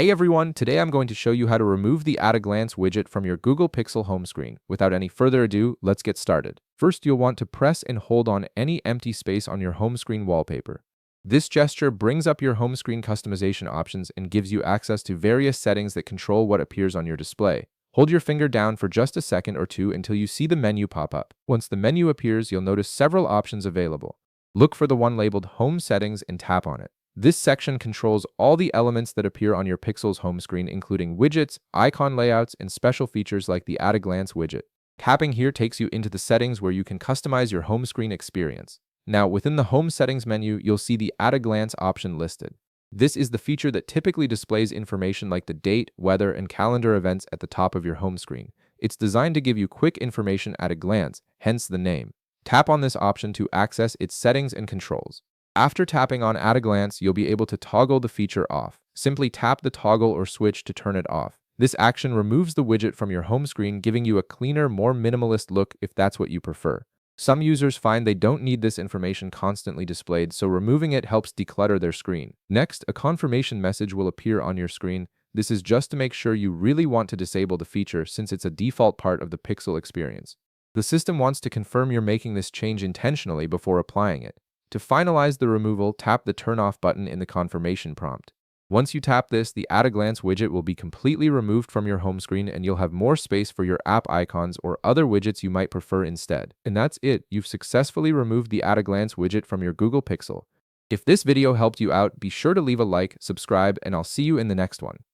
Hey everyone, today I'm going to show you how to remove the At a Glance widget from your Google Pixel home screen. Without any further ado, let's get started. First, you'll want to press and hold on any empty space on your home screen wallpaper. This gesture brings up your home screen customization options and gives you access to various settings that control what appears on your display. Hold your finger down for just a second or two until you see the menu pop up. Once the menu appears, you'll notice several options available. Look for the one labeled Home Settings and tap on it. This section controls all the elements that appear on your Pixel's home screen, including widgets, icon layouts, and special features like the At a Glance widget. Tapping here takes you into the settings where you can customize your home screen experience. Now, within the Home Settings menu, you'll see the At a Glance option listed. This is the feature that typically displays information like the date, weather, and calendar events at the top of your home screen. It's designed to give you quick information at a glance, hence the name. Tap on this option to access its settings and controls. After tapping on At a Glance, you'll be able to toggle the feature off. Simply tap the toggle or switch to turn it off. This action removes the widget from your home screen, giving you a cleaner, more minimalist look if that's what you prefer. Some users find they don't need this information constantly displayed, so removing it helps declutter their screen. Next, a confirmation message will appear on your screen. This is just to make sure you really want to disable the feature since it's a default part of the Pixel experience. The system wants to confirm you're making this change intentionally before applying it. To finalize the removal, tap the Turn Off button in the confirmation prompt. Once you tap this, the At a Glance widget will be completely removed from your home screen and you'll have more space for your app icons or other widgets you might prefer instead. And that's it. You've successfully removed the At a Glance widget from your Google Pixel. If this video helped you out, be sure to leave a like, subscribe, and I'll see you in the next one.